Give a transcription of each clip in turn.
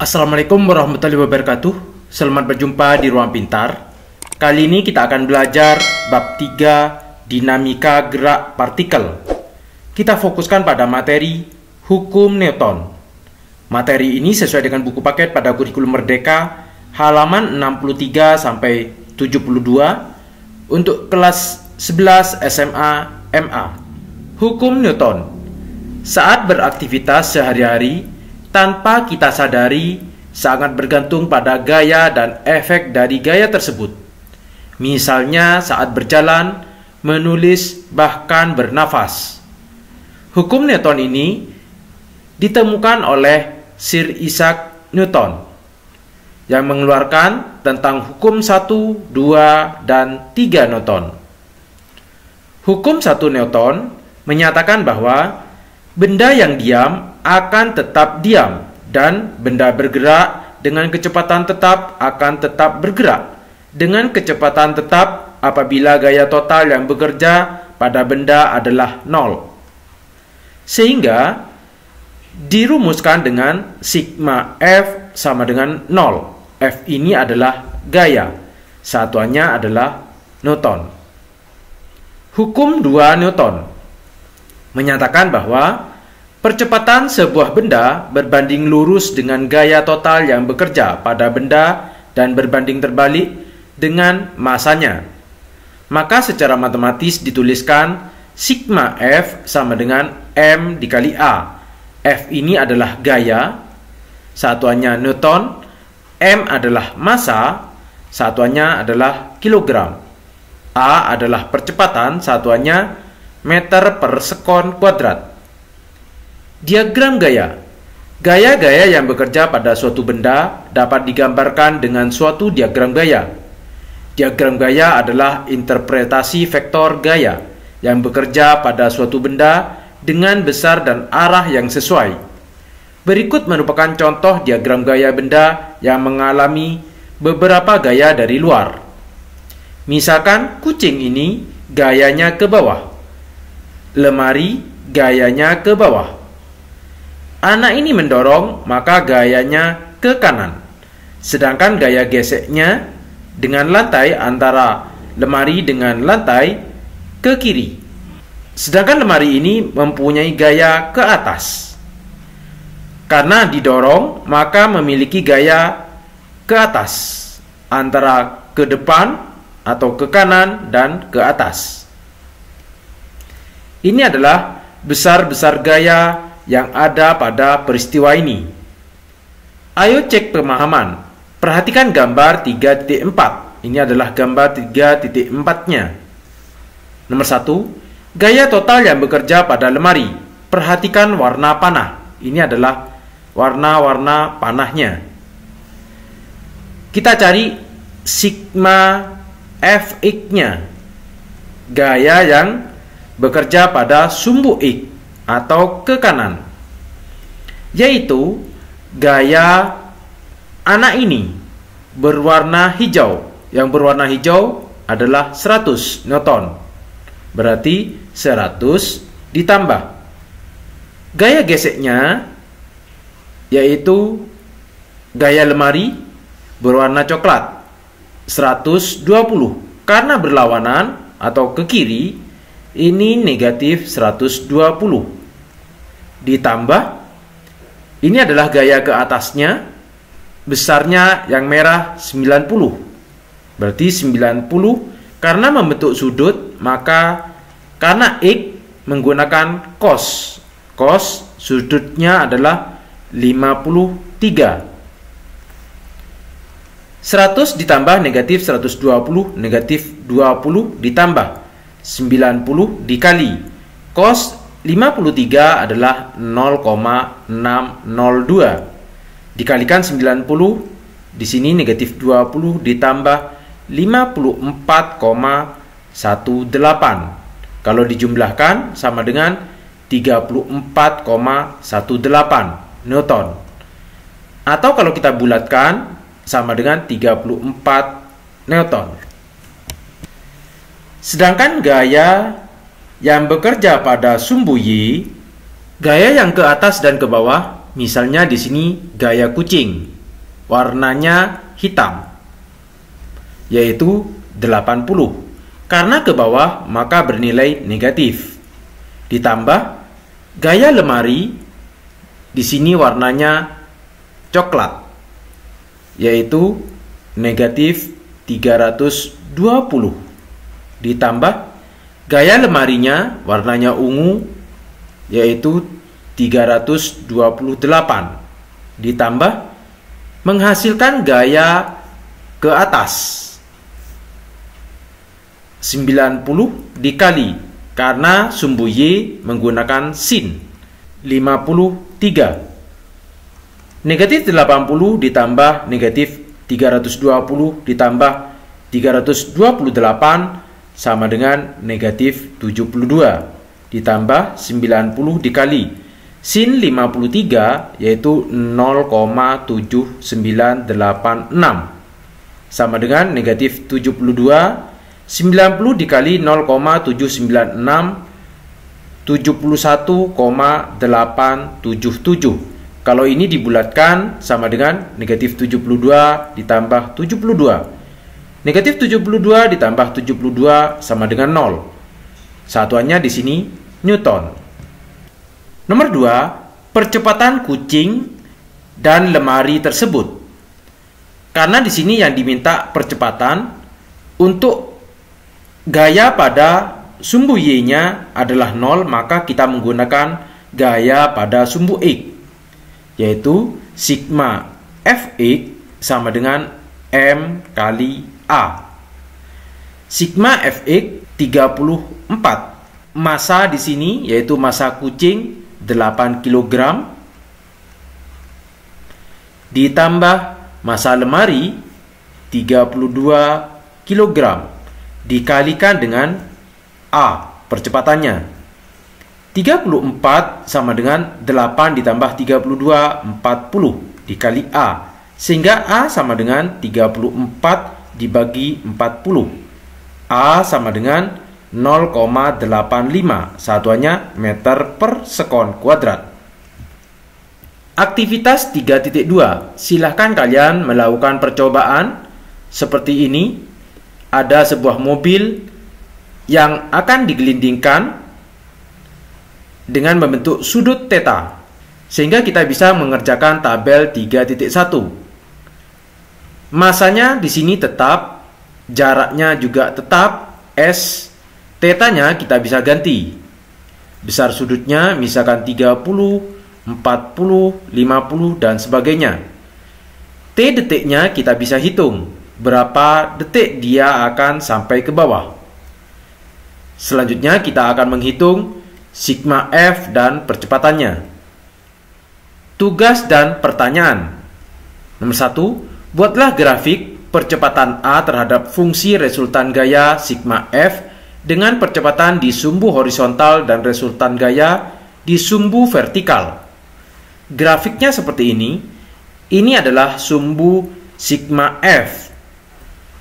Assalamualaikum warahmatullahi wabarakatuh. Selamat berjumpa di Ruang Pintar. Kali ini kita akan belajar bab 3 dinamika gerak partikel. Kita fokuskan pada materi hukum Newton. Materi ini sesuai dengan buku paket pada kurikulum Merdeka halaman 63 sampai 72 untuk kelas 11 SMA MA. Hukum Newton. Saat beraktivitas sehari-hari, tanpa kita sadari, sangat bergantung pada gaya dan efek dari gaya tersebut. Misalnya saat berjalan, menulis, bahkan bernafas. Hukum Newton ini ditemukan oleh Sir Isaac Newton yang mengeluarkan tentang hukum 1, 2, dan 3 Newton. Hukum 1 Newton menyatakan bahwa benda yang diam akan tetap diam, dan benda bergerak dengan kecepatan tetap akan tetap bergerak dengan kecepatan tetap apabila gaya total yang bekerja pada benda adalah 0. Sehingga dirumuskan dengan sigma F sama dengan 0. F ini adalah gaya, satuannya adalah Newton. Hukum 2 Newton menyatakan bahwa percepatan sebuah benda berbanding lurus dengan gaya total yang bekerja pada benda dan berbanding terbalik dengan masanya. Maka secara matematis dituliskan sigma F sama dengan M dikali A. F ini adalah gaya, satuannya Newton. M adalah massa, satuannya adalah kilogram. A adalah percepatan, satuannya meter per sekon kuadrat. Diagram gaya. Gaya-gaya yang bekerja pada suatu benda dapat digambarkan dengan suatu diagram gaya. Diagram gaya adalah interpretasi vektor gaya yang bekerja pada suatu benda dengan besar dan arah yang sesuai. Berikut merupakan contoh diagram gaya benda yang mengalami beberapa gaya dari luar. Misalkan kucing ini gayanya ke bawah. Lemari gayanya ke bawah. Anak ini mendorong, maka gayanya ke kanan. Sedangkan gaya geseknya dengan lantai antara lemari dengan lantai ke kiri. Sedangkan lemari ini mempunyai gaya ke atas. Karena didorong, maka memiliki gaya ke atas, antara ke depan atau ke kanan dan ke atas. Ini adalah besar-besar gaya yang ada pada peristiwa ini. Ayo cek pemahaman. Perhatikan gambar 3.4. Ini adalah gambar 3.4-nya. Nomor 1, gaya total yang bekerja pada lemari. Perhatikan warna panah. Ini adalah warna-warna panahnya. Kita cari sigma Fx-nya. Gaya yang bekerja pada sumbu X atau ke kanan, yaitu gaya anak ini berwarna hijau. Yang berwarna hijau adalah 100 Newton. Berarti 100 ditambah gaya geseknya, yaitu gaya lemari berwarna coklat 120. Karena berlawanan atau ke kiri, ini negatif 120. Ditambah, ini adalah gaya ke atasnya, besarnya yang merah 90. Berarti 90, karena membentuk sudut, maka karena X menggunakan cos. Cos sudutnya adalah 53. 100 ditambah negatif 120, negatif 20 ditambah 90 dikali cos 53 adalah 0,602 dikalikan 90, di sini negatif 20 ditambah 54,18. Kalau dijumlahkan sama dengan 34,18 Newton. Atau kalau kita bulatkan sama dengan 34 Newton. Sedangkan gaya yang bekerja pada sumbu Y, gaya yang ke atas dan ke bawah, misalnya di sini gaya kucing. warnanya hitam, yaitu 80. Karena ke bawah, maka bernilai negatif. Ditambah gaya lemari, di sini warnanya coklat, yaitu negatif 320. Ditambah gaya lemarinya warnanya ungu, yaitu 328. Ditambah menghasilkan gaya ke atas 90 dikali, karena sumbu Y menggunakan sin, 53. Negatif 80 ditambah negatif 320 ditambah 328 sama dengan negatif 72. Ditambah 90 dikali sin 53, yaitu 0,7986 sama dengan negatif 72. 90 dikali 0,796, 71,877. Kalau ini dibulatkan sama dengan negatif 72 ditambah 72. Negatif 72 ditambah 72 sama dengan 0. Satuannya di sini Newton. Nomor 2, percepatan kucing dan lemari tersebut. Karena di sini yang diminta percepatan untuk gaya pada sumbu Y-nya adalah 0, maka kita menggunakan gaya pada sumbu X, yaitu sigma Fx sama dengan M kali A. Sigma Fx 34. Massa di sini yaitu massa kucing 8 kg ditambah massa lemari 32 kg dikalikan dengan A, percepatannya. 34 sama dengan 8 ditambah 32, 40 dikali A. Sehingga A sama dengan 34 dibagi 40. A sama dengan 0,85. Satuannya meter per sekon kuadrat. Aktivitas 3.2. Silahkan kalian melakukan percobaan seperti ini. Ada sebuah mobil yang akan digelindingkan dengan membentuk sudut theta, sehingga kita bisa mengerjakan tabel 3.1. Masanya di sini tetap, jaraknya juga tetap, S, theta-nya kita bisa ganti. Besar sudutnya misalkan 30, 40, 50 dan sebagainya. T detiknya kita bisa hitung berapa detik dia akan sampai ke bawah. Selanjutnya kita akan menghitung sigma F dan percepatannya. Tugas dan pertanyaan. Nomor 1, buatlah grafik percepatan A terhadap fungsi resultan gaya sigma F dengan percepatan di sumbu horizontal dan resultan gaya di sumbu vertikal. Grafiknya seperti ini. Ini adalah sumbu sigma F.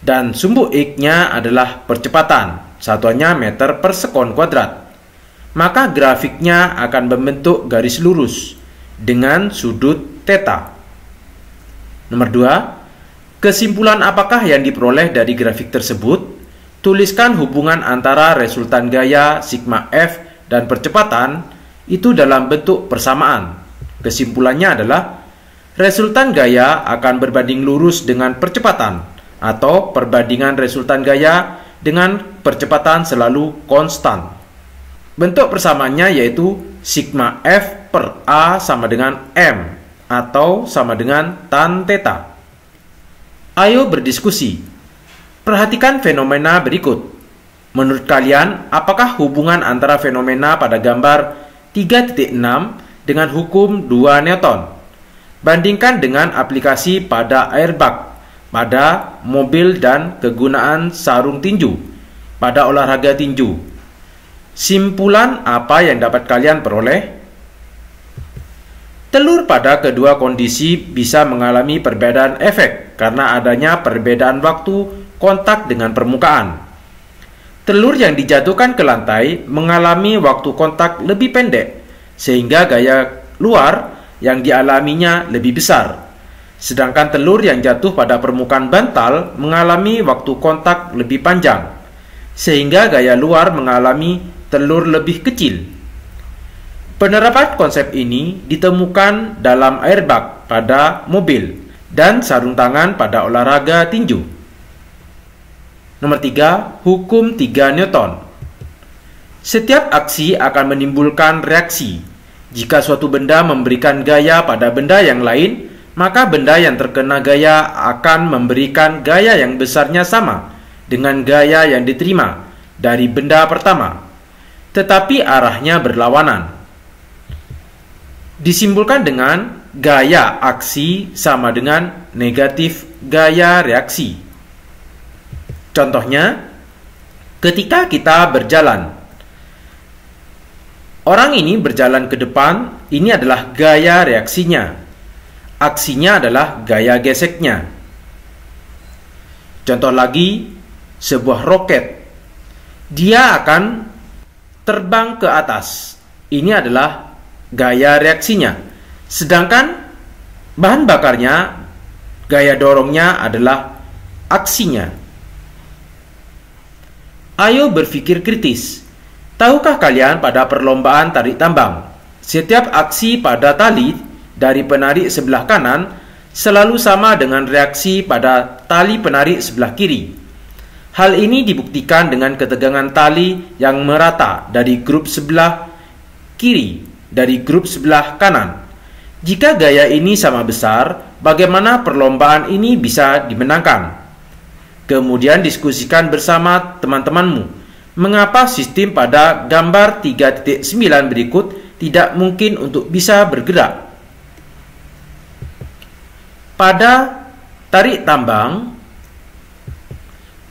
Dan sumbu X-nya adalah percepatan, satuannya meter per sekon kuadrat. Maka grafiknya akan membentuk garis lurus dengan sudut theta. Nomor 2, kesimpulan apakah yang diperoleh dari grafik tersebut? Tuliskan hubungan antara resultan gaya sigma F dan percepatan itu dalam bentuk persamaan. Kesimpulannya adalah resultan gaya akan berbanding lurus dengan percepatan, atau perbandingan resultan gaya dengan percepatan selalu konstan. Bentuk persamaannya yaitu sigma F per A sama dengan M, atau sama dengan tan theta. Ayo berdiskusi. Perhatikan fenomena berikut. Menurut kalian, apakah hubungan antara fenomena pada gambar 3.6 dengan hukum 2 Newton? Bandingkan dengan aplikasi pada airbag, pada mobil dan kegunaan sarung tinju, pada olahraga tinju. Simpulan apa yang dapat kalian peroleh? Telur pada kedua kondisi bisa mengalami perbedaan efek karena adanya perbedaan waktu kontak dengan permukaan. Telur yang dijatuhkan ke lantai mengalami waktu kontak lebih pendek, sehingga gaya luar yang dialaminya lebih besar. sedangkan telur yang jatuh pada permukaan bantal mengalami waktu kontak lebih panjang, sehingga gaya luar mengalami telur lebih kecil. Penerapan konsep ini ditemukan dalam airbag pada mobil dan sarung tangan pada olahraga tinju. Nomor 3, hukum 3 Newton. Setiap aksi akan menimbulkan reaksi. Jika suatu benda memberikan gaya pada benda yang lain, maka benda yang terkena gaya akan memberikan gaya yang besarnya sama dengan gaya yang diterima dari benda pertama, tetapi arahnya berlawanan. Disimpulkan dengan gaya aksi sama dengan negatif gaya reaksi. Contohnya, ketika kita berjalan, orang ini berjalan ke depan, ini adalah gaya reaksinya. Aksinya adalah gaya geseknya. Contoh lagi, sebuah roket. Dia akan terbang ke atas. Ini adalah gaya reaksinya. Sedangkan bahan bakarnya, gaya dorongnya adalah aksinya. Ayo berpikir kritis. Tahukah kalian pada perlombaan tarik tambang, setiap aksi pada tali dari penarik sebelah kanan selalu sama dengan reaksi pada tali penarik sebelah kiri. Hal ini dibuktikan dengan ketegangan tali yang merata dari grup sebelah kiri dari grup sebelah kanan. Jika gaya ini sama besar, bagaimana perlombaan ini bisa dimenangkan? Kemudian diskusikan bersama teman-temanmu mengapa sistem pada gambar 3.9 berikut tidak mungkin untuk bisa bergerak. Pada tarik tambang,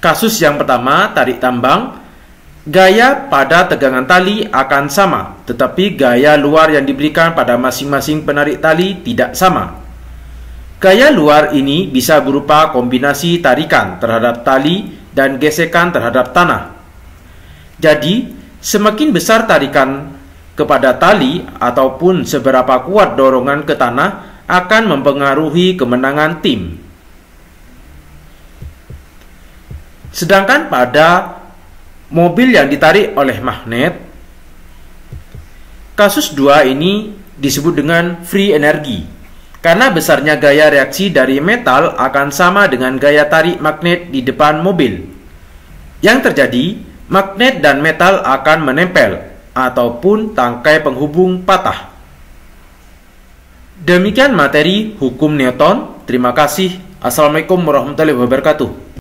kasus yang pertama, tarik tambang, gaya pada tegangan tali akan sama, tetapi gaya luar yang diberikan pada masing-masing penarik tali tidak sama. Gaya luar ini bisa berupa kombinasi tarikan terhadap tali dan gesekan terhadap tanah. Jadi, semakin besar tarikan kepada tali ataupun seberapa kuat dorongan ke tanah akan mempengaruhi kemenangan tim. Sedangkan pada mobil yang ditarik oleh magnet, kasus 2 ini disebut dengan free energy, karena besarnya gaya reaksi dari metal akan sama dengan gaya tarik magnet di depan mobil. Yang terjadi, magnet dan metal akan menempel ataupun tangkai penghubung patah. Demikian materi hukum Newton. Terima kasih. Assalamualaikum warahmatullahi wabarakatuh.